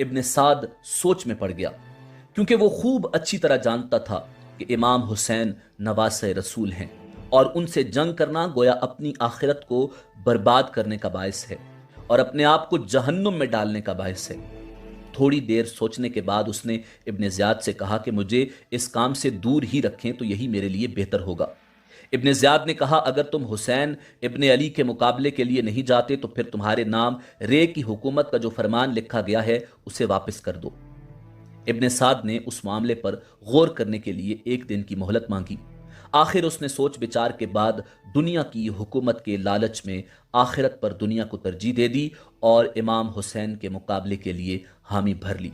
ابن سعد سوچ میں پڑ گیا، کیونکہ وہ خوب اچھی طرح جانتا تھا کہ امام حسین نواسۂ رسول ہیں اور ان سے جنگ کرنا گویا اپنی آخرت کو برباد کرنے کا باعث ہے اور اپنے آپ کو جہنم میں ڈالنے کا باعث ہے۔ تھوڑی دیر سوچنے کے بعد اس نے ابن زیاد سے کہا کہ مجھے اس کام سے دور ہی رکھیں تو یہی میرے لیے بہتر ہوگا۔ ابن زیاد نے کہا اگر تم حسین ابن علی کے مقابلے کے لیے نہیں جاتے تو پھر تمہارے نام رے کی حکومت کا جو فرمان لکھا گیا ہے اسے واپس کر دو۔ ابن سعد نے اس معاملے پر غور کرنے کے لیے 1 دن کی مہلت مانگی۔ آخر اس نے سوچ بچار کے بعد دنیا کی حکومت کے لالچ میں آخرت پر دنیا کو ترجیح دے دی اور امام حسین کے مقابلے کے لیے حامی بھر لی،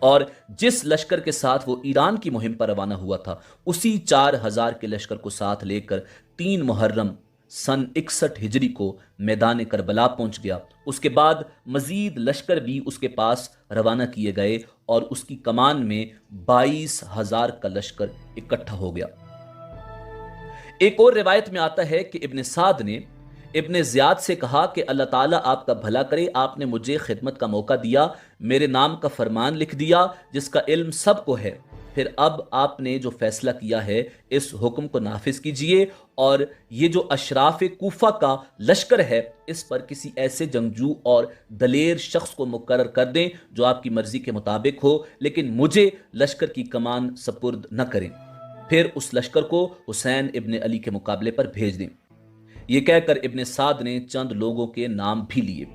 اور جس لشکر کے ساتھ وہ ایران کی مہم پر روانہ ہوا تھا اسی 4000 کے لشکر کو ساتھ لے کر 3 محرم سن 61 ہجری کو میدان کربلا پہنچ گیا۔ اس کے بعد مزید لشکر بھی اس کے پاس روانہ کیے گئے اور اس کی کمان میں 22,000 کا لشکر اکٹھا ہو گیا۔ ایک اور روایت میں آتا ہے کہ ابن سعد نے ابن زیاد سے کہا کہ اللہ تعالیٰ آپ کا بھلا کرے، آپ نے مجھے خدمت کا موقع دیا، میرے نام کا فرمان لکھ دیا جس کا علم سب کو ہے، پھر اب آپ نے جو فیصلہ کیا ہے اس حکم کو نافذ کیجئے اور یہ جو اشراف کوفہ کا لشکر ہے اس پر کسی ایسے جنگجو اور دلیر شخص کو مقرر کر دیں جو آپ کی مرضی کے مطابق ہو، لیکن مجھے لشکر کی کمان سپرد نہ کریں، پھر اس لشکر کو حسین ابن علی کے مقابلے پر بھیج دیں۔ یہ کہہ کر ابن سعد نے چند لوگوں کے نام بھی لیے۔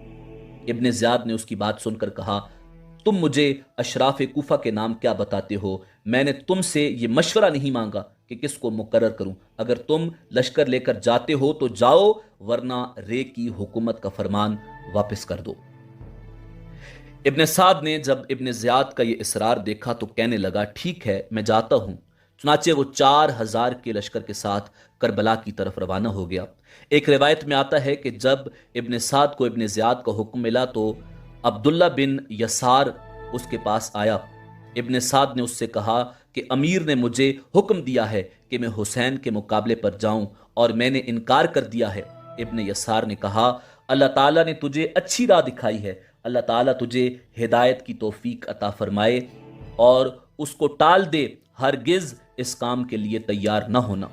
ابن زیاد نے اس کی بات سن کر کہا تم مجھے اشراف کوفہ کے نام کیا بتاتے ہو؟ میں نے تم سے یہ مشورہ نہیں مانگا کہ کس کو مقرر کروں، اگر تم لشکر لے کر جاتے ہو تو جاؤ، ورنہ رے کی حکومت کا فرمان واپس کر دو۔ ابن سعد نے جب ابن زیاد کا یہ اصرار دیکھا تو کہنے لگا ٹھیک ہے میں جاتا ہوں۔ چنانچہ وہ 4000 کے لشکر کے ساتھ کربلا کی طرف روانہ ہو گیا۔ ایک روایت میں آتا ہے کہ جب ابن سعد کو ابن زیاد کا حکم ملا تو عبداللہ بن یسار اس کے پاس آیا۔ ابن سعد نے اس سے کہا کہ امیر نے مجھے حکم دیا ہے کہ میں حسین کے مقابلے پر جاؤں اور میں نے انکار کر دیا ہے۔ ابن یسار نے کہا اللہ تعالیٰ نے تجھے اچھی راہ دکھائی ہے، اللہ تعالیٰ تجھے ہدایت کی توفیق عطا فرمائے اور اس کو ٹال دے، ہرگز اس کام کے لیے تیار نہ ہونا۔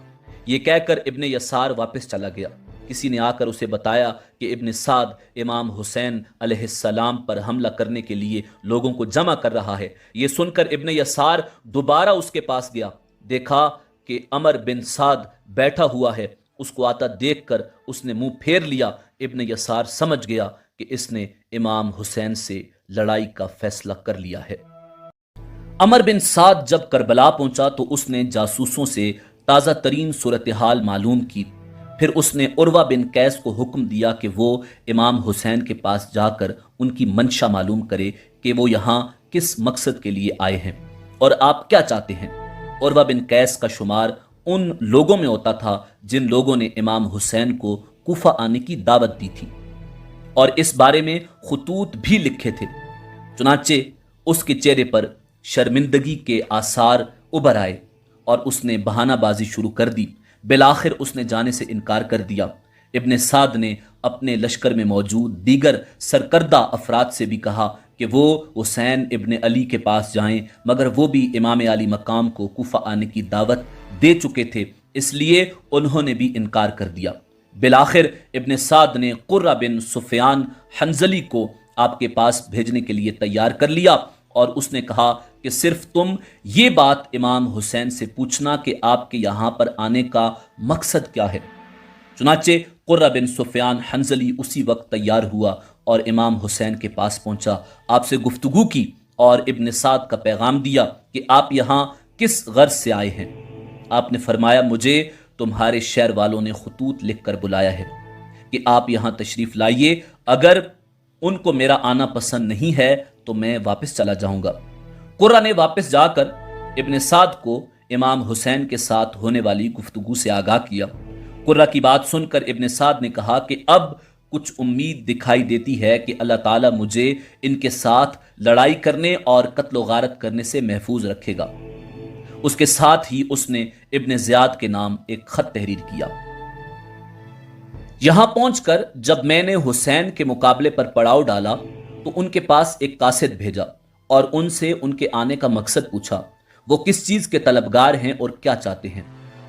یہ کہہ کر ابن یسار واپس چلا گیا۔ کسی نے آ کر اسے بتایا کہ ابن سعد امام حسین علیہ السلام پر حملہ کرنے کے لیے لوگوں کو جمع کر رہا ہے۔ یہ سن کر ابن یسار دوبارہ اس کے پاس گیا، دیکھا کہ عمر بن سعد بیٹھا ہوا ہے، اس کو آتا دیکھ کر اس نے منہ پھیر لیا۔ ابن یسار سمجھ گیا کہ اس نے امام حسین سے لڑائی کا فیصلہ کر لیا ہے۔ عمر بن سعد جب کربلا پہنچا تو اس نے جاسوسوں سے تازہ ترین صورتحال معلوم کی، پھر اس نے عروہ بن قیس کو حکم دیا کہ وہ امام حسین کے پاس جا کر ان کی منشا معلوم کرے کہ وہ یہاں کس مقصد کے لیے آئے ہیں اور آپ کیا چاہتے ہیں۔ عروہ بن قیس کا شمار ان لوگوں میں ہوتا تھا جن لوگوں نے امام حسین کو کوفہ آنے کی دعوت دی تھی اور اس بارے میں خطوط بھی لکھے تھے۔ چنانچہ اس کے چہرے پر شرمندگی کے آثار ابھر آئے اور اس نے بہانہ بازی شروع کر دی۔ بالآخر اس نے جانے سے انکار کر دیا۔ ابن سعد نے اپنے لشکر میں موجود دیگر سرکردہ افراد سے بھی کہا کہ وہ حسین ابن علی کے پاس جائیں، مگر وہ بھی امام علی مقام کو کوفہ آنے کی دعوت دے چکے تھے، اس لیے انہوں نے بھی انکار کر دیا۔ بالآخر ابن سعد نے قرہ بن سفیان حنظلی کو آپ کے پاس بھیجنے کے لیے تیار کر لیا اور اس نے کہا کہ صرف تم یہ بات امام حسین سے پوچھنا کہ آپ کے یہاں پر آنے کا مقصد کیا ہے۔ چنانچہ قرہ بن سفیان حنظلی اسی وقت تیار ہوا اور امام حسین کے پاس پہنچا، آپ سے گفتگو کی اور ابن سعد کا پیغام دیا کہ آپ یہاں کس غرض سے آئے ہیں۔ آپ نے فرمایا مجھے تمہارے شہر والوں نے خطوط لکھ کر بلایا ہے کہ آپ یہاں تشریف لائیے، اگر ان کو میرا آنا پسند نہیں ہے تو میں واپس چلا جاؤں گا۔ قرہ نے واپس جا کر ابن سعد کو امام حسین کے ساتھ ہونے والی گفتگو سے آگاہ کیا۔ قرہ کی بات سن کر ابن سعد نے کہا کہ اب کچھ امید دکھائی دیتی ہے کہ اللہ تعالیٰ مجھے ان کے ساتھ لڑائی کرنے اور قتل و غارت کرنے سے محفوظ رکھے گا۔ اس کے ساتھ ہی اس نے ابن زیاد کے نام ایک خط تحریر کیا۔ یہاں پہنچ کر جب میں نے حسین کے مقابلے پر پڑاؤ ڈالا تو ان کے پاس ایک قاصد بھیجا اور ان سے ان کے آنے کا مقصد پوچھا، وہ کس چیز کے طلبگار ہیں اور کیا چاہتے ہیں؟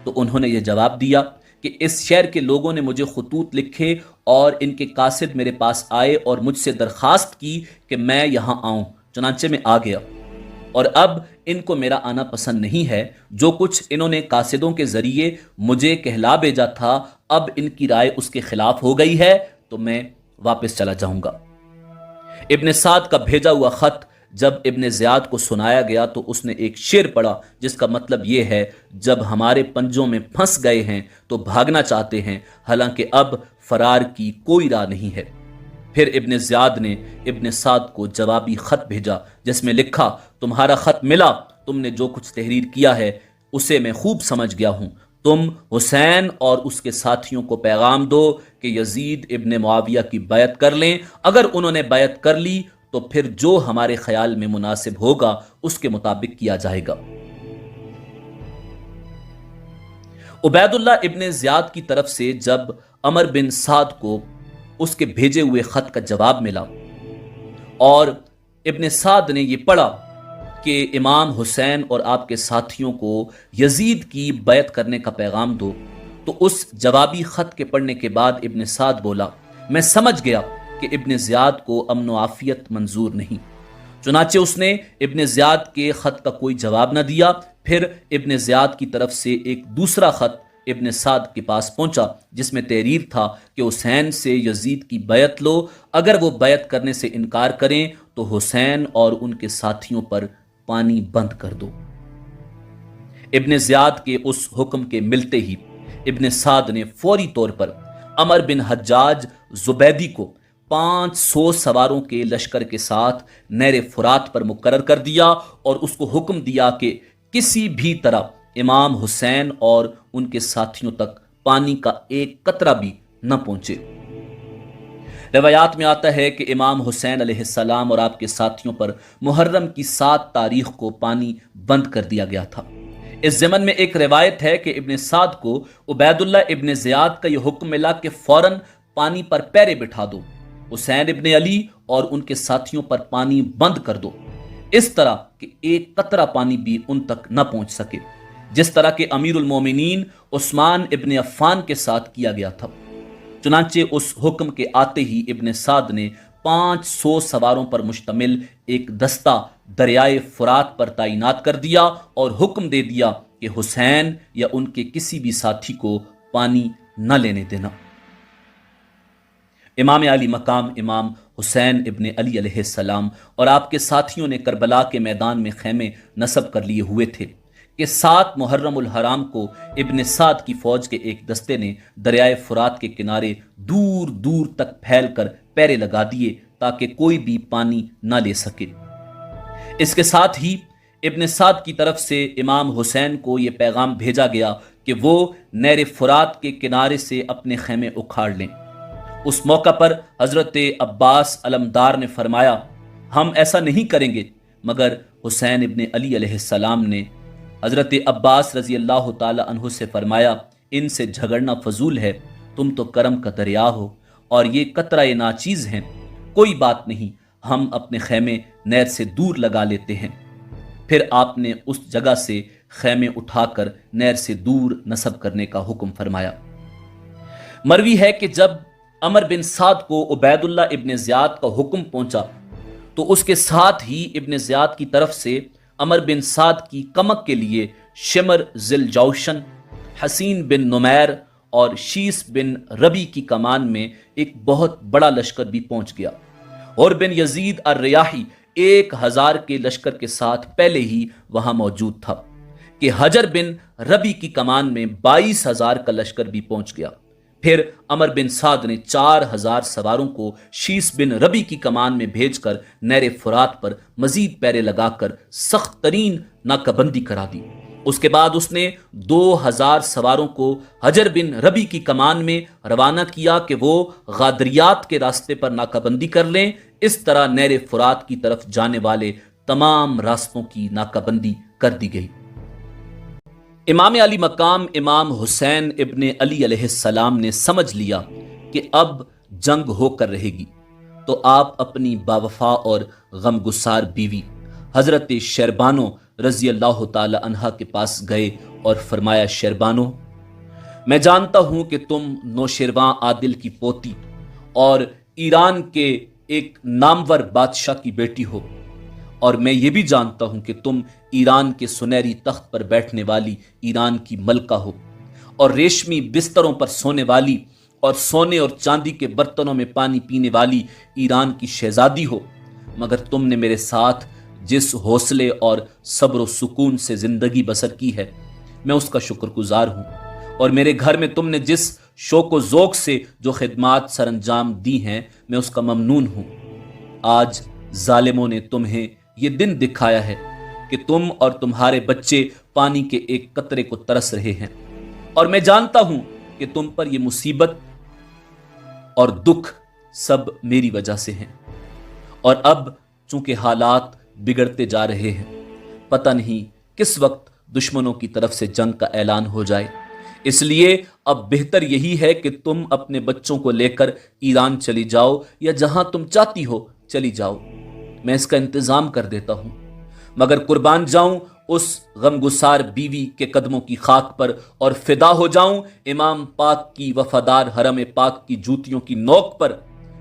تو انہوں نے یہ جواب دیا کہ اس شہر کے لوگوں نے مجھے خطوط لکھے اور ان کے قاصد میرے پاس آئے اور مجھ سے درخواست کی کہ میں یہاں آؤں، چنانچہ میں آ گیا، اور اب ان کو میرا آنا پسند نہیں ہے۔ جو کچھ انہوں نے قاصدوں کے ذریعے مجھے کہلا بھیجا تھا، اب ان کی رائے اس کے خلاف ہو گئی ہے، تو میں واپس چلا جاؤں گا۔ ابن سعد کا بھیجا ہوا خط جب ابن زیاد کو سنایا گیا تو اس نے ایک شعر پڑھا جس کا مطلب یہ ہے، جب ہمارے پنجوں میں پھنس گئے ہیں تو بھاگنا چاہتے ہیں، حالانکہ اب فرار کی کوئی راہ نہیں ہے۔ پھر ابن زیاد نے ابن سعد کو جوابی خط بھیجا جس میں لکھا، تمہارا خط ملا، تم نے جو کچھ تحریر کیا ہے اسے میں خوب سمجھ گیا ہوں۔ تم حسین اور اس کے ساتھیوں کو پیغام دو کہ یزید ابن معاویہ کی بیعت کر لیں، اگر انہوں نے بیعت کر لی تو پھر جو ہمارے خیال میں مناسب ہوگا اس کے مطابق کیا جائے گا۔ عبید اللہ ابن زیاد کی طرف سے جب عمر بن سعد کو اس کے بھیجے ہوئے خط کا جواب ملا اور ابن سعد نے یہ پڑھا کہ امام حسین اور آپ کے ساتھیوں کو یزید کی بیعت کرنے کا پیغام دو، تو اس جوابی خط کے پڑھنے کے بعد ابن سعد بولا، میں سمجھ گیا کہ ابن زیاد کو امن و عافیت منظور نہیں، چنانچہ اس نے ابن زیاد کے خط کا کوئی جواب نہ دیا۔ پھر ابن زیاد کی طرف سے ایک دوسرا خط ابن سعد کے پاس پہنچا جس میں تحریر تھا کہ حسین سے یزید کی بیعت لو، اگر وہ بیعت کرنے سے انکار کریں تو حسین اور ان کے ساتھیوں پر پانی بند کر دو۔ ابن زیاد کے اس حکم کے ملتے ہی ابن سعد نے فوری طور پر عمر بن حجاج زبیدی کو 500 سواروں کے لشکر کے ساتھ نہر فرات پر مقرر کر دیا اور اس کو حکم دیا کہ کسی بھی طرح امام حسین اور ان کے ساتھیوں تک پانی کا ایک قطرہ بھی نہ پہنچے۔ روایات میں آتا ہے کہ امام حسین علیہ السلام اور آپ کے ساتھیوں پر محرم کی 7 تاریخ کو پانی بند کر دیا گیا تھا۔ اس ضمن میں ایک روایت ہے کہ ابن سعد کو عبید اللہ ابن زیاد کا یہ حکم ملا کہ فوراً پانی پر پیرے بٹھا دو، حسین ابن علی اور ان کے ساتھیوں پر پانی بند کر دو، اس طرح کہ ایک قطرہ پانی بھی ان تک نہ پہنچ سکے، جس طرح کہ امیر المومنین عثمان ابن عفان کے ساتھ کیا گیا تھا۔ چنانچہ اس حکم کے آتے ہی ابن سعد نے 500 سواروں پر مشتمل ایک دستہ دریائے فرات پر تعینات کر دیا اور حکم دے دیا کہ حسین یا ان کے کسی بھی ساتھی کو پانی نہ لینے دینا۔ امام علی مقام امام حسین ابن علی علیہ السلام اور آپ کے ساتھیوں نے کربلا کے میدان میں خیمے نصب کر لیے ہوئے تھے کہ 7 محرم الحرام کو ابن سعد کی فوج کے ایک دستے نے دریائے فرات کے کنارے دور دور تک پھیل کر پیرے لگا دیے تاکہ کوئی بھی پانی نہ لے سکے۔ اس کے ساتھ ہی ابن سعد کی طرف سے امام حسین کو یہ پیغام بھیجا گیا کہ وہ نہر فرات کے کنارے سے اپنے خیمے اکھاڑ لیں۔ اس موقع پر حضرت عباس علمدار نے فرمایا، ہم ایسا نہیں کریں گے، مگر حسین ابن علی علیہ السلام نے حضرت عباس رضی اللہ تعالی عنہ سے فرمایا، ان سے جھگڑنا فضول ہے، تم تو کرم کا دریا ہو اور یہ قطرہ ناچیز ہیں، کوئی بات نہیں، ہم اپنے خیمے نہر سے دور لگا لیتے ہیں۔ پھر آپ نے اس جگہ سے خیمے اٹھا کر نہر سے دور نصب کرنے کا حکم فرمایا۔ مروی ہے کہ جب عمر بن سعد کو عبید اللہ ابن زیاد کا حکم پہنچا تو اس کے ساتھ ہی ابن زیاد کی طرف سے عمر بن سعد کی کمک کے لیے شمر ذی الجوشن، حسین بن نمیر اور شیس بن ربی کی کمان میں ایک بہت بڑا لشکر بھی پہنچ گیا، اور بن یزید الریاحی 1000 کے لشکر کے ساتھ پہلے ہی وہاں موجود تھا کہ حجر بن ربی کی کمان میں 22,000 کا لشکر بھی پہنچ گیا۔ پھر عمر بن سعد نے 4000 سواروں کو شیس بن ربی کی کمان میں بھیج کر نہر فرات پر مزید پیرے لگا کر سخت ترین ناکہ بندی کرا دی۔ اس کے بعد اس نے 2000 سواروں کو حجر بن ربی کی کمان میں روانہ کیا کہ وہ غادریات کے راستے پر ناکہ بندی کر لیں۔ اس طرح نہر فرات کی طرف جانے والے تمام راستوں کی ناکہ بندی کر دی گئی۔ امام علی مقام امام حسین ابن علی علیہ السلام نے سمجھ لیا کہ اب جنگ ہو کر رہے گی، تو آپ اپنی باوفا اور غمگسار بیوی حضرت شیربانو رضی اللہ تعالی عنہا کے پاس گئے اور فرمایا شیربانو، میں جانتا ہوں کہ تم نوشیروان عادل کی پوتی اور ایران کے ایک نامور بادشاہ کی بیٹی ہو، اور میں یہ بھی جانتا ہوں کہ تم ایران کے سنہری تخت پر بیٹھنے والی ایران کی ملکہ ہو اور ریشمی بستروں پر سونے والی اور سونے اور چاندی کے برتنوں میں پانی پینے والی ایران کی شہزادی ہو، مگر تم نے میرے ساتھ جس حوصلے اور صبر و سکون سے زندگی بسر کی ہے میں اس کا شکر گزار ہوں، اور میرے گھر میں تم نے جس شوق و ذوق سے جو خدمات سر انجام دی ہیں میں اس کا ممنون ہوں۔ آج ظالموں نے تمہیں یہ دن دکھایا ہے کہ تم اور تمہارے بچے پانی کے ایک قطرے کو ترس رہے ہیں، اور میں جانتا ہوں کہ تم پر یہ مصیبت اور دکھ سب میری وجہ سے ہیں، اور اب چونکہ حالات بگڑتے جا رہے ہیں، پتہ نہیں کس وقت دشمنوں کی طرف سے جنگ کا اعلان ہو جائے، اس لیے اب بہتر یہی ہے کہ تم اپنے بچوں کو لے کر ایران چلی جاؤ، یا جہاں تم چاہتی ہو چلی جاؤ، میں اس کا انتظام کر دیتا ہوں، مگر قربان جاؤں اس غمگسار بیوی کے قدموں کی خاک پر، اور فدا ہو جاؤں امام پاک کی وفادار حرم پاک کی جوتیوں کی نوک پر،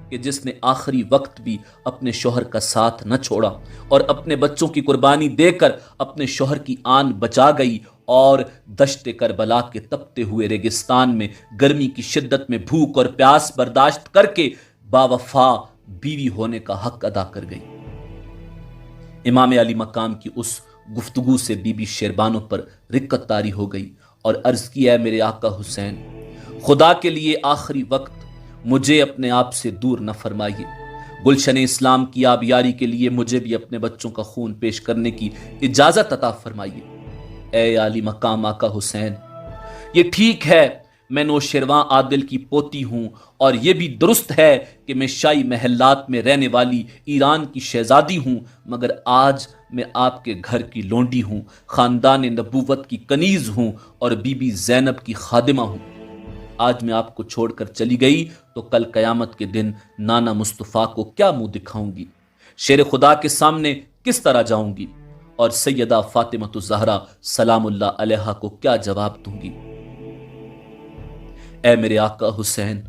کہ جس نے آخری وقت بھی اپنے شوہر کا ساتھ نہ چھوڑا اور اپنے بچوں کی قربانی دے کر اپنے شوہر کی آن بچا گئی، اور دشت کربلا کے تپتے ہوئے ریگستان میں گرمی کی شدت میں بھوک اور پیاس برداشت کر کے باوفا بیوی ہونے کا حق ادا کر گئی۔ امام علی مقام کی اس گفتگو سے بی بی شیربانو پر رقت طاری ہو گئی اور عرض کیا، ہے میرے آقا حسین، خدا کے لیے آخری وقت مجھے اپنے آپ سے دور نہ فرمائیے، گلشن اسلام کی آبیاری کے لیے مجھے بھی اپنے بچوں کا خون پیش کرنے کی اجازت عطا فرمائیے۔ اے علی مقام آقا حسین، یہ ٹھیک ہے میں نوشیروان عادل کی پوتی ہوں، اور یہ بھی درست ہے کہ میں شاہی محلات میں رہنے والی ایران کی شہزادی ہوں، مگر آج میں آپ کے گھر کی لونڈی ہوں، خاندان نبوت کی کنیز ہوں، اور بی بی زینب کی خادمہ ہوں۔ آج میں آپ کو چھوڑ کر چلی گئی تو کل قیامت کے دن نانا مصطفیٰ کو کیا منہ دکھاؤں گی، شیر خدا کے سامنے کس طرح جاؤں گی، اور سیدہ فاطمہ الزہرا سلام اللہ علیہا کو کیا جواب دوں گی؟ اے میرے آقا حسین،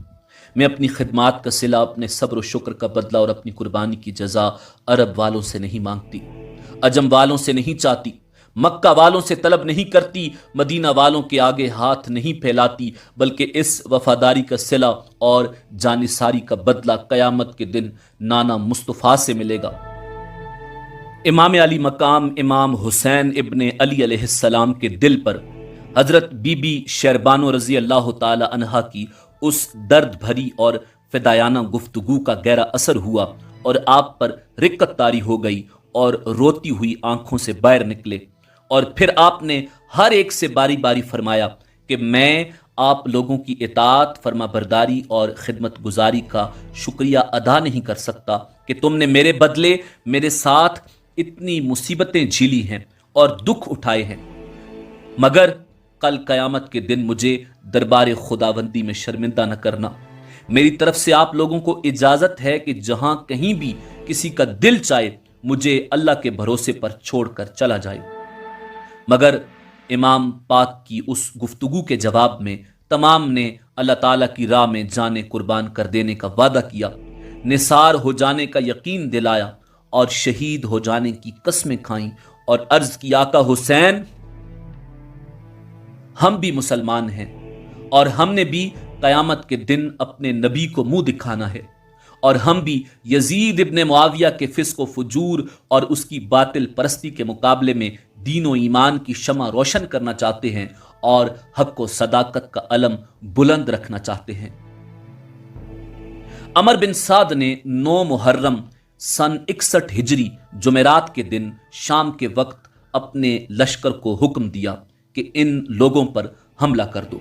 میں اپنی خدمات کا صلہ، اپنے صبر و شکر کا بدلہ اور اپنی قربانی کی جزا عرب والوں سے نہیں مانگتی، عجم والوں سے نہیں چاہتی، مکہ والوں سے طلب نہیں کرتی، مدینہ والوں کے آگے ہاتھ نہیں پھیلاتی، بلکہ اس وفاداری کا صلہ اور جانثاری کا بدلہ قیامت کے دن نانا مصطفیٰ سے ملے گا۔ امام علی مقام امام حسین ابن علی علیہ السلام کے دل پر حضرت بی بی شیربانو رضی اللہ تعالی عنہا کی اس درد بھری اور فدایانہ گفتگو کا گہرا اثر ہوا، اور آپ پر رقت طاری ہو گئی، اور روتی ہوئی آنکھوں سے باہر نکلے، اور پھر آپ نے ہر ایک سے باری باری فرمایا کہ میں آپ لوگوں کی اطاعت، فرما برداری اور خدمت گزاری کا شکریہ ادا نہیں کر سکتا کہ تم نے میرے بدلے میرے ساتھ اتنی مصیبتیں جھیلی ہیں اور دکھ اٹھائے ہیں، مگر کل قیامت کے دن مجھے دربار خداوندی میں شرمندہ نہ کرنا۔ میری طرف سے آپ لوگوں کو اجازت ہے کہ جہاں کہیں بھی کسی کا دل چاہے مجھے اللہ کے بھروسے پر چھوڑ کر چلا جائے۔ مگر امام پاک کی اس گفتگو کے جواب میں تمام نے اللہ تعالیٰ کی راہ میں جانیں قربان کر دینے کا وعدہ کیا، نثار ہو جانے کا یقین دلایا، اور شہید ہو جانے کی قسمیں کھائیں، اور عرض کی، آقا حسین، ہم بھی مسلمان ہیں، اور ہم نے بھی قیامت کے دن اپنے نبی کو منہ دکھانا ہے، اور ہم بھی یزید ابن معاویہ کے فسق و فجور اور اس کی باطل پرستی کے مقابلے میں دین و ایمان کی شمع روشن کرنا چاہتے ہیں، اور حق و صداقت کا علم بلند رکھنا چاہتے ہیں۔ عمر بن سعد نے 9 محرم سن 61 ہجری جمعرات کے دن شام کے وقت اپنے لشکر کو حکم دیا کہ ان لوگوں پر حملہ کر دو۔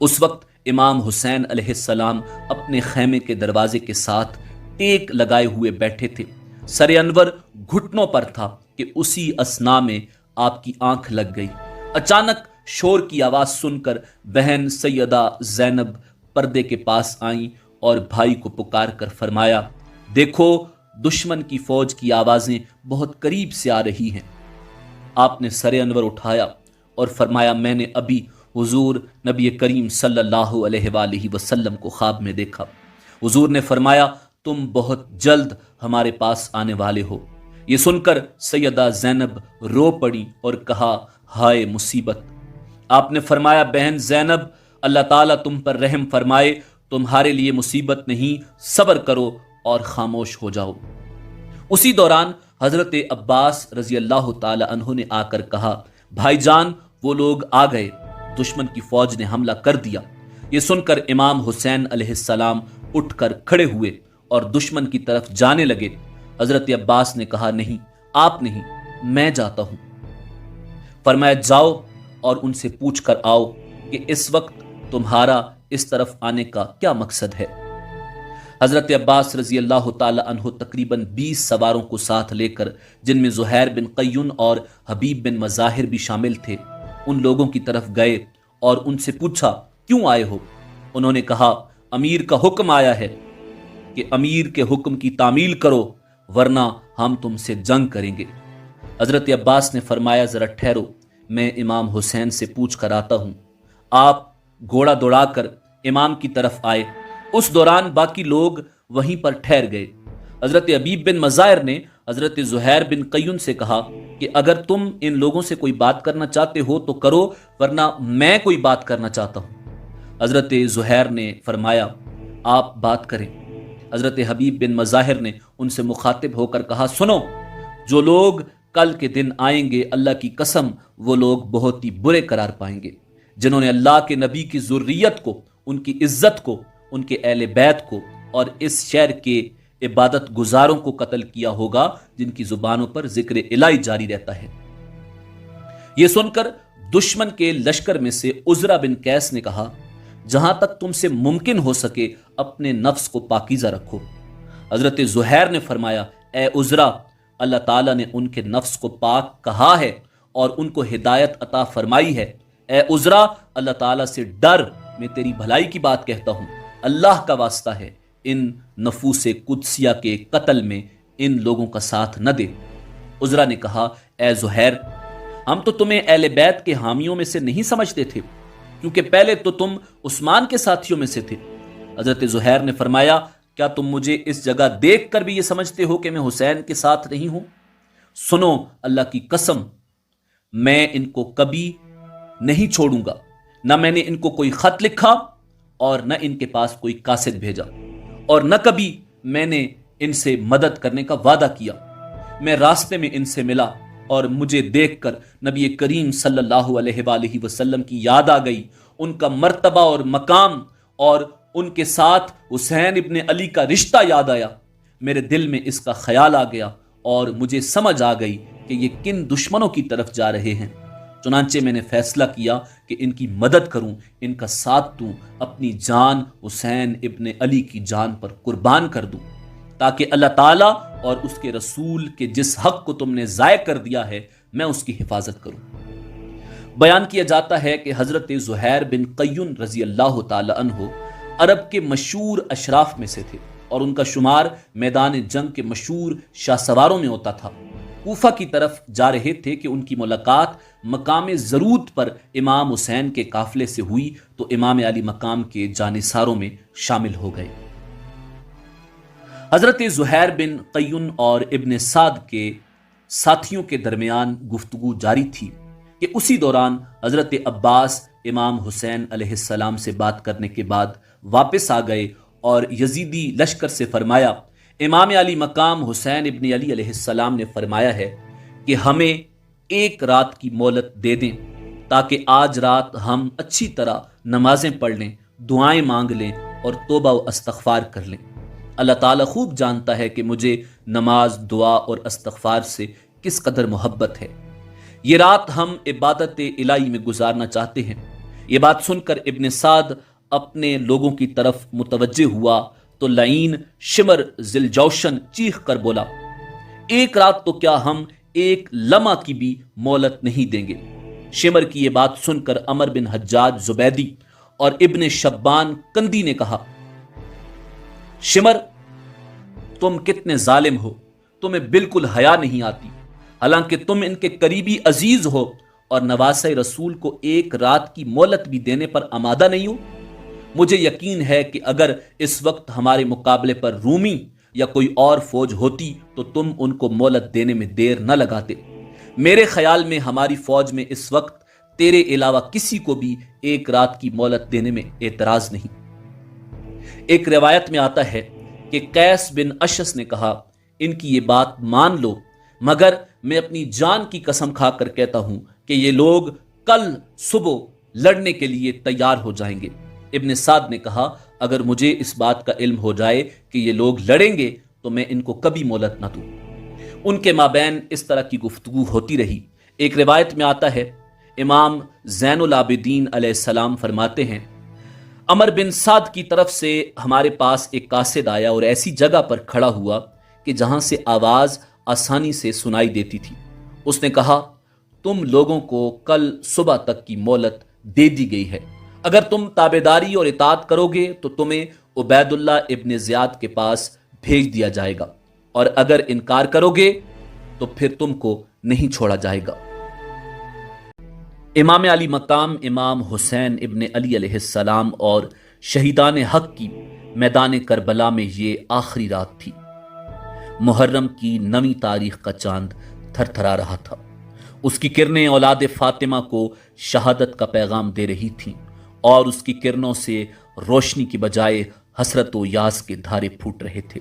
اس وقت امام حسین علیہ السلام اپنے خیمے کے دروازے کے ساتھ ٹیک لگائے ہوئے بیٹھے تھے، سر انور گھٹنوں پر تھا کہ اسی اثنا میں آپ کی آنکھ لگ گئی۔ اچانک شور کی آواز سن کر بہن سیدہ زینب پردے کے پاس آئیں اور بھائی کو پکار کر فرمایا، دیکھو دشمن کی فوج کی آوازیں بہت قریب سے آ رہی ہیں۔ آپ نے سر انور اٹھایا اور فرمایا میں نے ابھی حضور نبی کریم صلی اللہ علیہ وآلہ وسلم کو خواب میں دیکھا۔ حضور نے فرمایا تم بہت جلد ہمارے پاس آنے والے ہو۔ یہ سن کر سیدہ زینب رو پڑی اور کہا ہائے مصیبت۔ آپ نے فرمایا بہن زینب اللہ تعالیٰ تم پر رحم فرمائے، تمہارے لیے مصیبت نہیں، صبر کرو اور خاموش ہو جاؤ۔ اسی دوران حضرت عباس رضی اللہ تعالی عنہ نے آ کر کہا بھائی جان وہ لوگ آ گئے، دشمن کی فوج نے حملہ کر دیا۔ یہ سن کر امام حسین علیہ السلام اٹھ کر کھڑے ہوئے اور دشمن کی طرف جانے لگے۔ حضرت عباس نے کہا نہیں آپ نہیں، میں جاتا ہوں۔ فرمایا جاؤ اور ان سے پوچھ کر آؤ کہ اس وقت تمہارا اس طرف آنے کا کیا مقصد ہے۔ حضرت عباس رضی اللہ تعالی عنہ تقریباً 20 سواروں کو ساتھ لے کر، جن میں زہیر بن قیون اور حبیب بن مظاہر بھی شامل تھے، ان لوگوں کی طرف گئے اور ان سے پوچھا کیوں آئے ہو؟ انہوں نے کہا امیر کا حکم آیا ہے کہ امیر کے حکم کی تعمیل کرو ورنہ ہم تم سے جنگ کریں گے۔ حضرت عباس نے فرمایا ذرا ٹھہرو، میں امام حسین سے پوچھ کر آتا ہوں۔ آپ گھوڑا دوڑا کر امام کی طرف آئے۔ اس دوران باقی لوگ وہیں پر ٹھہر گئے۔ حضرت حبیب بن مظاہر نے حضرت زہیر بن قیون سے کہا کہ اگر تم ان لوگوں سے کوئی بات کرنا چاہتے ہو تو کرو ورنہ میں کوئی بات کرنا چاہتا ہوں۔ حضرت زہیر نے فرمایا آپ بات کریں۔ حضرت حبیب بن مظاہر نے ان سے مخاطب ہو کر کہا سنو، جو لوگ کل کے دن آئیں گے اللہ کی قسم وہ لوگ بہت ہی برے قرار پائیں گے، جنہوں نے اللہ کے نبی کی ذریت کو، ان کی عزت کو، ان کے اہل بیت کو اور اس شہر کے عبادت گزاروں کو قتل کیا ہوگا جن کی زبانوں پر ذکر الہی جاری رہتا ہے۔ یہ سن کر دشمن کے لشکر میں سے عزرہ بن قیس نے کہا جہاں تک تم سے ممکن ہو سکے اپنے نفس کو پاکیزہ رکھو۔ حضرت زہیر نے فرمایا اے عزرہ، اللہ تعالیٰ نے ان کے نفس کو پاک کہا ہے اور ان کو ہدایت عطا فرمائی ہے۔ اے عزرہ اللہ تعالیٰ سے ڈر، میں تیری بھلائی کی بات کہتا ہوں، اللہ کا واسطہ ہے ان نفوس قدسیہ کے قتل میں ان لوگوں کا ساتھ نہ دے۔ عزرہ نے کہا اے زہیر، ہم تو تمہیں اہل بیت کے حامیوں میں سے نہیں سمجھتے تھے، کیونکہ پہلے تو تم عثمان کے ساتھیوں میں سے تھے۔ حضرت زہیر نے فرمایا کیا تم مجھے اس جگہ دیکھ کر بھی یہ سمجھتے ہو کہ میں حسین کے ساتھ نہیں ہوں؟ سنو اللہ کی قسم، میں ان کو کبھی نہیں چھوڑوں گا، نہ میں نے ان کو کوئی خط لکھا اور نہ ان کے پاس کوئی قاصد بھیجا، اور نہ کبھی میں نے ان سے مدد کرنے کا وعدہ کیا۔ میں راستے میں ان سے ملا اور مجھے دیکھ کر نبی کریم صلی اللہ علیہ وآلہ وسلم کی یاد آ گئی، ان کا مرتبہ اور مقام اور ان کے ساتھ حسین ابن علی کا رشتہ یاد آیا۔ میرے دل میں اس کا خیال آ گیا اور مجھے سمجھ آ گئی کہ یہ کن دشمنوں کی طرف جا رہے ہیں۔ چنانچہ میں نے فیصلہ کیا کہ ان کی مدد کروں، ان کا ساتھ دوں، اپنی جان حسین ابن علی کی جان پر قربان کر دوں، تاکہ اللہ تعالیٰ اور اس کے رسول کے جس حق کو تم نے ضائع کر دیا ہے میں اس کی حفاظت کروں۔ بیان کیا جاتا ہے کہ حضرت زہیر بن قیون رضی اللہ تعالی عنہ عرب کے مشہور اشراف میں سے تھے اور ان کا شمار میدان جنگ کے مشہور شاہ سواروں میں ہوتا تھا۔ کوفہ کی طرف جا رہے تھے کہ ان کی ملاقات مقام زرود پر امام حسین کے قافلے سے ہوئی تو امام علی مقام کے جانثاروں میں شامل ہو گئے۔ حضرت زہیر بن قیون اور ابن سعد کے ساتھیوں کے درمیان گفتگو جاری تھی کہ اسی دوران حضرت عباس امام حسین علیہ السلام سے بات کرنے کے بعد واپس آ گئے اور یزیدی لشکر سے فرمایا امام علی مقام حسین ابن علی علیہ السلام نے فرمایا ہے کہ ہمیں ایک رات کی مہلت دے دیں تاکہ آج رات ہم اچھی طرح نمازیں پڑھ لیں، دعائیں مانگ لیں اور توبہ و استغفار کر لیں۔ اللہ تعالیٰ خوب جانتا ہے کہ مجھے نماز، دعا اور استغفار سے کس قدر محبت ہے۔ یہ رات ہم عبادت الہی میں گزارنا چاہتے ہیں۔ یہ بات سن کر ابن سعد اپنے لوگوں کی طرف متوجہ ہوا تو لعین شمر ذوالجوشن چیخ کر بولا ایک رات تو کیا ہم ایک لمحہ کی بھی مہلت نہیں دیں گے۔ شمر کی یہ بات سن کر عمر بن حجاج زبیدی اور ابن شبان کندی نے کہا شمر تم کتنے ظالم ہو، تمہیں بالکل حیا نہیں آتی، حالانکہ تم ان کے قریبی عزیز ہو اور نواسہ رسول کو ایک رات کی مہلت بھی دینے پر آمادہ نہیں ہو۔ مجھے یقین ہے کہ اگر اس وقت ہمارے مقابلے پر رومی یا کوئی اور فوج ہوتی تو تم ان کو مہلت دینے میں دیر نہ لگاتے۔ میرے خیال میں ہماری فوج میں اس وقت تیرے علاوہ کسی کو بھی ایک رات کی مہلت دینے میں اعتراض نہیں۔ ایک روایت میں آتا ہے کہ قیس بن اشس نے کہا، ان کی یہ بات مان لو، مگر میں اپنی جان کی قسم کھا کر کہتا ہوں کہ یہ لوگ کل صبح لڑنے کے لیے تیار ہو جائیں گے۔ ابن سعد نے کہا، اگر مجھے اس بات کا علم ہو جائے کہ یہ لوگ لڑیں گے تو میں ان کو کبھی مہلت نہ دوں۔ ان کے مابین اس طرح کی گفتگو ہوتی رہی۔ ایک روایت میں آتا ہے، امام زین العابدین علیہ السلام فرماتے ہیں، عمر بن سعد کی طرف سے ہمارے پاس ایک قاصد آیا اور ایسی جگہ پر کھڑا ہوا کہ جہاں سے آواز آسانی سے سنائی دیتی تھی۔ اس نے کہا، تم لوگوں کو کل صبح تک کی مہلت دے دی گئی ہے، اگر تم تابعداری اور اطاعت کرو گے تو تمہیں عبید اللہ ابن زیاد کے پاس بھیج دیا جائے گا، اور اگر انکار کرو گے تو پھر تم کو نہیں چھوڑا جائے گا۔ امام علی مقام امام حسین ابن علی علیہ السلام اور شہیدان حق کی میدان کربلا میں یہ آخری رات تھی۔ محرم کی 9ویں تاریخ کا چاند تھر تھرا رہا تھا، اس کی کرنیں اولاد فاطمہ کو شہادت کا پیغام دے رہی تھیں، اور اس کی کرنوں سے روشنی کی بجائے حسرت و یاس کے دھارے پھوٹ رہے تھے۔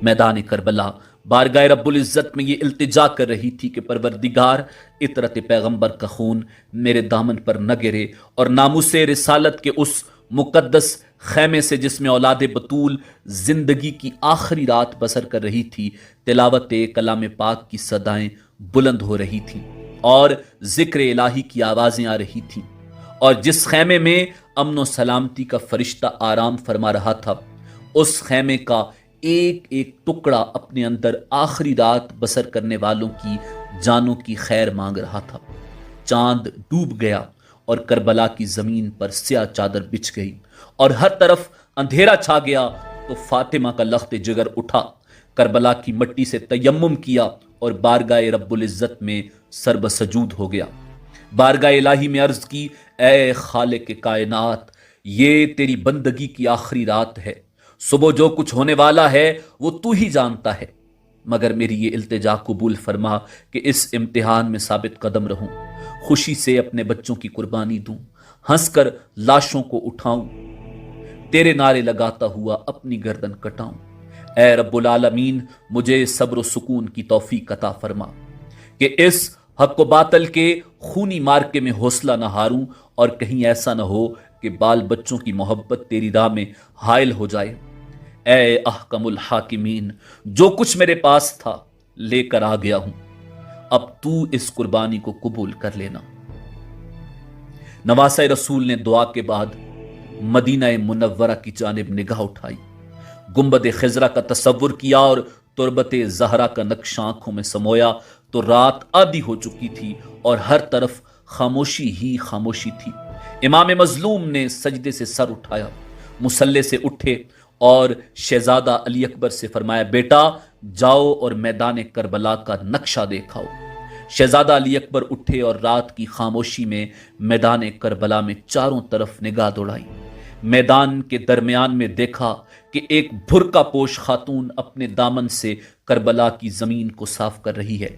میدان کربلا بارگاہ رب العزت میں یہ التجا کر رہی تھی کہ پروردگار، اطرت پیغمبر کا خون میرے دامن پر نہ گرے، اور ناموس رسالت کے اس مقدس خیمے سے جس میں اولاد بطول زندگی کی آخری رات بسر کر رہی تھی، تلاوت کلام پاک کی صدائیں بلند ہو رہی تھیں اور ذکر الہی کی آوازیں آ رہی تھیں، اور جس خیمے میں امن و سلامتی کا فرشتہ آرام فرما رہا تھا، اس خیمے کا ایک ایک ٹکڑا اپنے اندر آخری رات بسر کرنے والوں کی جانوں کی خیر مانگ رہا تھا۔ چاند ڈوب گیا اور کربلا کی زمین پر سیاہ چادر بچھ گئی اور ہر طرف اندھیرا چھا گیا، تو فاطمہ کا لخت جگر اٹھا، کربلا کی مٹی سے تیمم کیا اور بارگاہ رب العزت میں سرب سجود ہو گیا۔ بارگاہ الہی میں عرض کی، اے خالق کائنات، یہ تیری بندگی کی آخری رات ہے، صبح جو کچھ ہونے والا ہے وہ تو ہی جانتا ہے، مگر میری یہ التجا قبول فرما کہ اس امتحان میں ثابت قدم رہوں، خوشی سے اپنے بچوں کی قربانی دوں، ہنس کر لاشوں کو اٹھاؤں، تیرے نعرے لگاتا ہوا اپنی گردن کٹاؤں۔ اے رب العالمین، مجھے صبر و سکون کی توفیق عطا فرما کہ اس حق و باطل کے خونی مارکے میں حوصلہ نہ ہاروں، اور کہیں ایسا نہ ہو کہ بال بچوں کی محبت تیری راہ میں حائل ہو جائے۔ اے احکم الحاکمین، جو کچھ میرے پاس تھا لے کر آ گیا ہوں، اب تو اس قربانی کو قبول کر لینا۔ نواسہ رسول نے دعا کے بعد مدینہ منورہ کی جانب نگاہ اٹھائی، گنبد خضرا کا تصور کیا اور تربت زہرا کا نقش آنکھوں میں سمویا تو رات آدھی ہو چکی تھی اور ہر طرف خاموشی ہی خاموشی تھی۔ امام مظلوم نے سجدے سے سر اٹھایا، مصلے سے اٹھے اور شہزادہ علی اکبر سے فرمایا، بیٹا جاؤ اور میدان کربلا کا نقشہ دیکھاؤ۔ شہزادہ علی اکبر اٹھے اور رات کی خاموشی میں میدان کربلا میں چاروں طرف نگاہ دوڑائی۔ میدان کے درمیان میں دیکھا کہ ایک برقع پوش خاتون اپنے دامن سے کربلا کی زمین کو صاف کر رہی ہے۔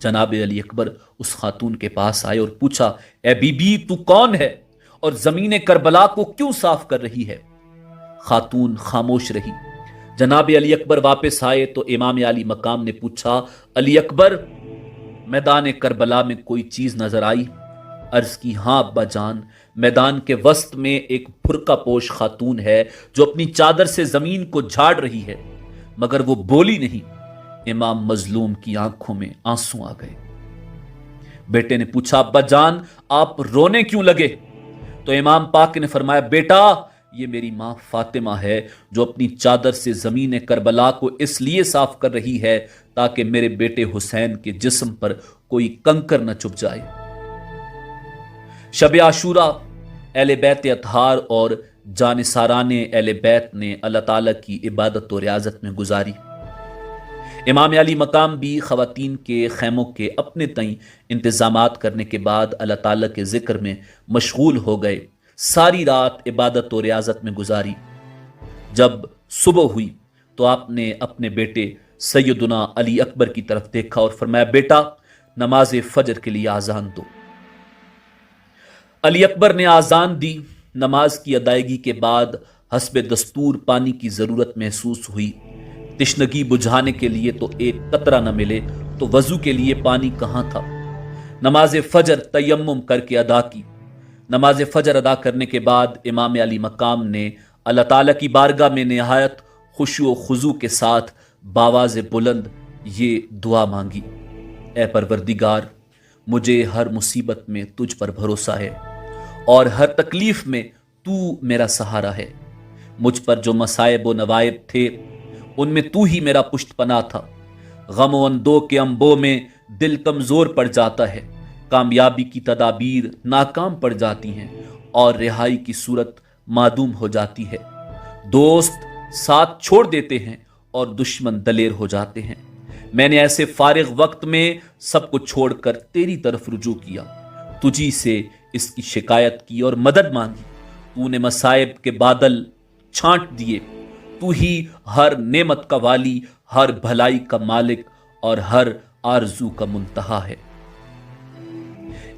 جناب علی اکبر اس خاتون کے پاس آئے اور پوچھا، اے بی بی تو کون ہے اور زمین کربلا کو کیوں صاف کر رہی ہے؟ خاتون خاموش رہی۔ جناب علی اکبر واپس آئے تو امام علی مقام نے پوچھا، علی اکبر، میدان کربلا میں کوئی چیز نظر آئی؟ عرض کی، ہاں ابا جان، میدان کے وسط میں ایک برقع پوش خاتون ہے جو اپنی چادر سے زمین کو جھاڑ رہی ہے، مگر وہ بولی نہیں۔ امام مظلوم کی آنکھوں میں آنسو آ گئے۔ بیٹے نے پوچھا، ابا جان آپ رونے کیوں لگے؟ تو امام پاک نے فرمایا، بیٹا یہ میری ماں فاطمہ ہے جو اپنی چادر سے زمین کربلا کو اس لیے صاف کر رہی ہے تاکہ میرے بیٹے حسین کے جسم پر کوئی کنکر نہ چبھ جائے۔ شب عاشورہ اہل بیت اطہار اور جانثاران اہل بیت نے اللہ تعالیٰ کی عبادت و ریاضت میں گزاری۔ امام علی مقام بھی خواتین کے خیموں کے اپنے تئیں انتظامات کرنے کے بعد اللہ تعالیٰ کے ذکر میں مشغول ہو گئے، ساری رات عبادت و ریاضت میں گزاری۔ جب صبح ہوئی تو آپ نے اپنے بیٹے سیدنا علی اکبر کی طرف دیکھا اور فرمایا، بیٹا نماز فجر کے لیے آذان دو۔ علی اکبر نے آذان دی۔ نماز کی ادائیگی کے بعد حسب دستور پانی کی ضرورت محسوس ہوئی۔ تشنگی بجھانے کے لیے تو ایک قطرہ نہ ملے تو وضو کے لیے پانی کہاں تھا۔ نماز فجر تیمم کر کے ادا کی۔ نماز فجر ادا کرنے کے بعد امام علی مقام نے اللہ تعالیٰ کی بارگاہ میں نہایت خشوع و خضوع کے ساتھ باواز بلند یہ دعا مانگی، اے پروردگار، مجھے ہر مصیبت میں تجھ پر بھروسہ ہے اور ہر تکلیف میں تو میرا سہارا ہے۔ مجھ پر جو مصائب و نوائب تھے ان میں تو ہی میرا پشت پناہ تھا۔ غم و اندو کے انبوں میں دل کمزور پڑ جاتا ہے، کامیابی کی تدابیر ناکام پڑ جاتی ہیں اور رہائی کی صورت معدوم ہو جاتی ہے۔ دوست ساتھ چھوڑ دیتے ہیں اور دشمن دلیر ہو جاتے ہیں۔ میں نے ایسے فارغ وقت میں سب کو چھوڑ کر تیری طرف رجوع کیا، تجھی سے اس کی شکایت کی اور مدد مانگی۔ تو نے مصائب کے بادل چھانٹ دیے۔ تو ہی ہر نعمت کا والی، ہر بھلائی کا مالک اور ہر آرزو کا منتہا ہے۔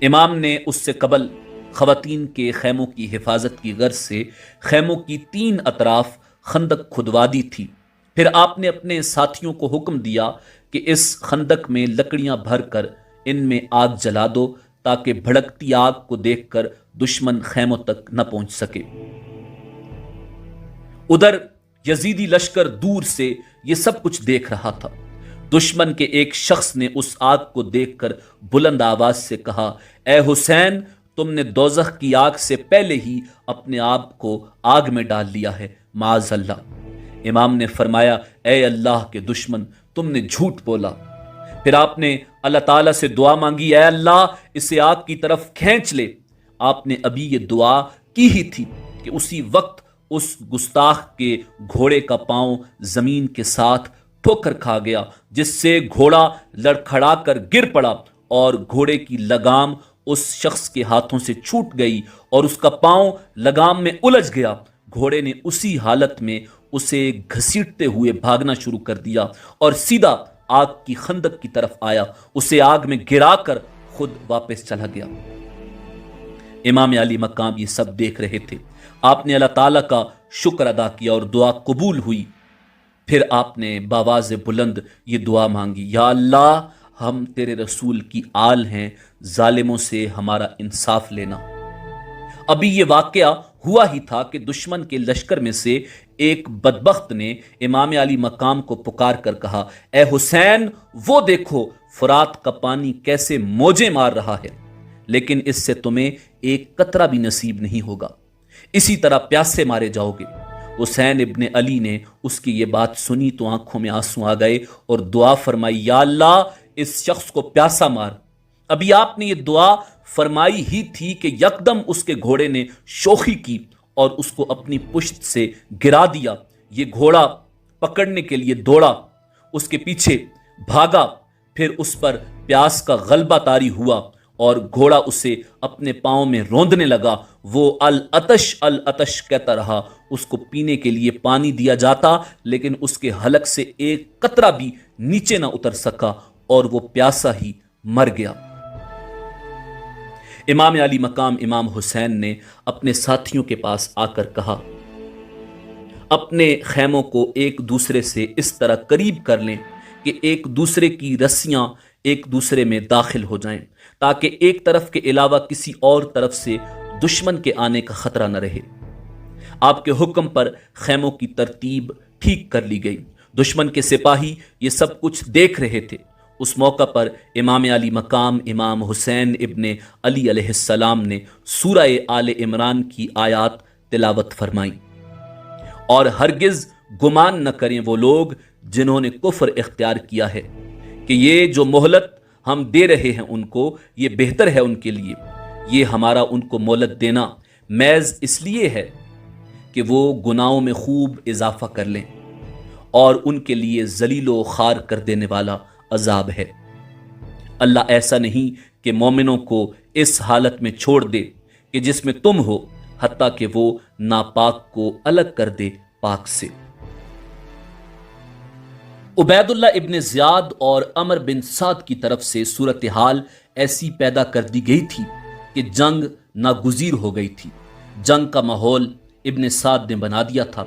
امام نے اس سے قبل خواتین کے خیموں کی حفاظت کی غرض سے خیموں کی 3 اطراف خندق کھدوا دی تھی۔ پھر آپ نے اپنے ساتھیوں کو حکم دیا کہ اس خندق میں لکڑیاں بھر کر ان میں آگ جلا دو تاکہ بھڑکتی آگ کو دیکھ کر دشمن خیموں تک نہ پہنچ سکے۔ ادھر یزیدی لشکر دور سے یہ سب کچھ دیکھ رہا تھا۔ دشمن کے ایک شخص نے اس آگ کو دیکھ کر بلند آواز سے کہا، اے حسین، تم نے دوزخ کی آگ سے پہلے ہی اپنے آپ کو آگ میں ڈال لیا ہے، معاذ اللہ۔ امام نے فرمایا، اے اللہ کے دشمن، تم نے جھوٹ بولا۔ پھر آپ نے اللہ تعالیٰ سے دعا مانگی، اے اللہ اسے آگ کی طرف کھینچ لے۔ آپ نے ابھی یہ دعا کی ہی تھی کہ اسی وقت اس گستاخ کے گھوڑے کا پاؤں زمین کے ساتھ ٹھوکر کھا گیا، جس سے گھوڑا لڑکھڑا کر گر پڑا اور گھوڑے کی لگام اس شخص کے ہاتھوں سے چھوٹ گئی اور اس کا پاؤں لگام میں الجھ گیا۔ گھوڑے نے اسی حالت میں اسے گھسیٹتے ہوئے بھاگنا شروع کر دیا اور سیدھا آگ کی خندق کی طرف آیا، اسے آگ میں گرا کر خود واپس چلا گیا۔ امام علی مقام یہ سب دیکھ رہے تھے۔ آپ نے اللہ تعالیٰ کا شکر ادا کیا اور دعا قبول ہوئی۔ پھر آپ نے باواز بلند یہ دعا مانگی، یا اللہ، ہم تیرے رسول کی آل ہیں، ظالموں سے ہمارا انصاف لینا۔ ابھی یہ واقعہ ہوا ہی تھا کہ دشمن کے لشکر میں سے ایک بدبخت نے امام علی مقام کو پکار کر کہا، اے حسین، وہ دیکھو فرات کا پانی کیسے موجیں مار رہا ہے، لیکن اس سے تمہیں ایک قطرہ بھی نصیب نہیں ہوگا، اسی طرح پیاسے مارے جاؤ گے۔ حسین ابن علی نے اس کی یہ بات سنی تو آنکھوں میں آنسو آ گئے اور دعا فرمائی، یا اللہ اس شخص کو پیاسا مار۔ ابھی آپ نے یہ دعا فرمائی ہی تھی کہ یکدم اس کے گھوڑے نے شوخی کی اور اس کو اپنی پشت سے گرا دیا۔ یہ گھوڑا پکڑنے کے لیے دوڑا، اس کے پیچھے بھاگا، پھر اس پر پیاس کا غلبہ طاری ہوا اور گھوڑا اسے اپنے پاؤں میں روندنے لگا۔ وہ العطش العطش کہتا رہا۔ اس کو پینے کے لیے پانی دیا جاتا لیکن اس کے حلق سے ایک قطرہ بھی نیچے نہ اتر سکا اور وہ پیاسا ہی مر گیا۔ امام علی مقام امام حسین نے اپنے ساتھیوں کے پاس آ کر کہا، اپنے خیموں کو ایک دوسرے سے اس طرح قریب کر لیں کہ ایک دوسرے کی رسیاں ایک دوسرے میں داخل ہو جائیں تاکہ ایک طرف کے علاوہ کسی اور طرف سے دشمن کے آنے کا خطرہ نہ رہے۔ آپ کے حکم پر خیموں کی ترتیب ٹھیک کر لی گئی۔ دشمن کے سپاہی یہ سب کچھ دیکھ رہے تھے۔ اس موقع پر امام علی مقام امام حسین ابن علی علیہ السلام نے سورہ آل عمران کی آیات تلاوت فرمائیں، اور ہرگز گمان نہ کریں وہ لوگ جنہوں نے کفر اختیار کیا ہے کہ یہ جو مہلت ہم دے رہے ہیں ان کو، یہ بہتر ہے ان کے لیے۔ یہ ہمارا ان کو مہلت دینا محض اس لیے ہے کہ وہ گناہوں میں خوب اضافہ کر لیں، اور ان کے لیے ذلیل و خوار کر دینے والا عذاب ہے۔ اللہ ایسا نہیں کہ مومنوں کو اس حالت میں چھوڑ دے کہ جس میں تم ہو، حتیٰ کہ وہ ناپاک کو الگ کر دے پاک سے۔ عبید اللہ ابن زیاد اور عمر بن سعد کی طرف سے صورتحال ایسی پیدا کر دی گئی تھی کہ جنگ ناگزیر ہو گئی تھی۔ جنگ کا ماحول ابن سعد نے بنا دیا تھا۔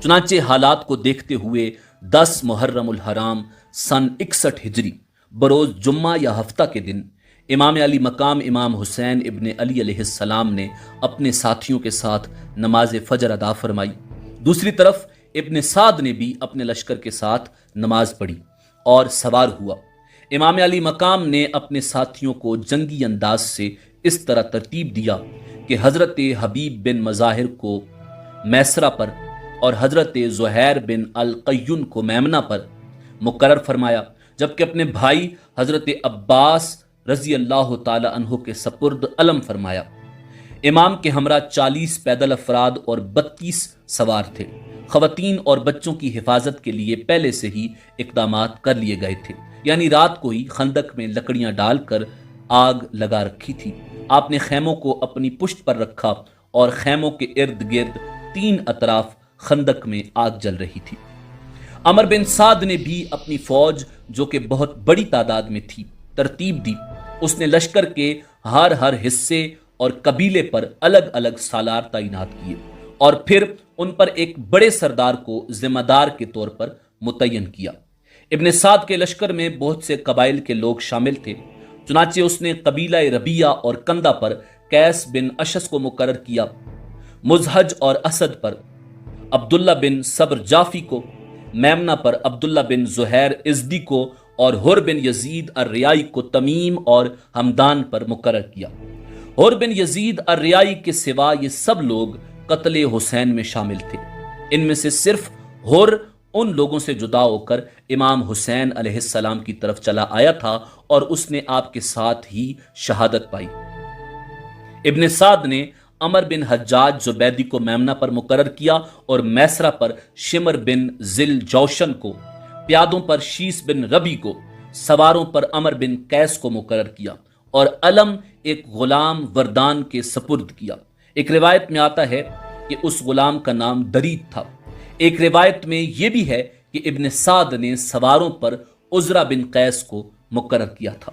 چنانچہ حالات کو دیکھتے ہوئے 10 محرم الحرام سن 61 ہجری بروز جمعہ یا ہفتہ کے دن امام علی مقام امام حسین ابن علی علیہ السلام نے اپنے ساتھیوں کے ساتھ نماز فجر ادا فرمائی۔ دوسری طرف ابن سعد نے بھی اپنے لشکر کے ساتھ نماز پڑھی اور سوار ہوا۔ امام علی مقام نے اپنے ساتھیوں کو جنگی انداز سے اس طرح ترتیب دیا کہ حضرت حبیب بن مظاہر کو میسرہ پر اور حضرت زہیر بن القیون کو میمنہ پر مقرر فرمایا، جبکہ اپنے بھائی حضرت عباس رضی اللہ تعالی عنہ کے سپرد علم فرمایا۔ امام کے ہمراہ 40 پیدل افراد اور 32 سوار تھے۔ خواتین اور بچوں کی حفاظت کے لیے پہلے سے ہی اقدامات کر لیے گئے تھے، یعنی رات کو ہی خندق میں لکڑیاں ڈال کر آگ لگا رکھی تھی۔ آپ نے خیموں کو اپنی پشت پر رکھا اور خیموں کے ارد گرد 3 اطراف خندق میں آگ جل رہی تھی۔ عمر بن سعد نے بھی اپنی فوج، جو کہ بہت بڑی تعداد میں تھی، ترتیب دی۔ اس نے لشکر کے ہر حصے اور قبیلے پر الگ الگ سالار تعینات کیے اور پھر ان پر ایک بڑے سردار کو ذمہ دار کے طور پر متعین کیا۔ ابن سعد کے لشکر میں بہت سے قبائل کے لوگ شامل تھے، چنانچہ اس نے قبیلہ ربیہ اور کندہ پر قیس بن اشس کو مقرر کیا، مزہج اور اسد پر عبداللہ بن صبر جافی کو، میمنہ پر عبداللہ بن زہیر ازدی کو اور حر بن یزید الریائی کو تمیم اور ہمدان پر مقرر کیا۔ حر بن یزید الریائی کے سوا یہ سب لوگ قتل حسین میں شامل تھے۔ ان میں سے صرف حر ان لوگوں سے جدا ہو کر امام حسین علیہ السلام کی طرف چلا آیا تھا اور اس نے آپ کے ساتھ ہی شہادت پائی۔ ابن سعد نے عمر بن حجاج زبیدی کو میمنہ پر مقرر کیا اور میسرہ پر شمر بن ذل جوشن کو، پیادوں پر شیس بن ربی کو، سواروں پر عمر بن قیس کو مقرر کیا اور علم ایک غلام وردان کے سپرد کیا۔ ایک روایت میں آتا ہے کہ اس غلام کا نام درید تھا۔ ایک روایت میں یہ بھی ہے کہ ابن سعد نے سواروں پر عزرہ بن قیس کو مقرر کیا تھا۔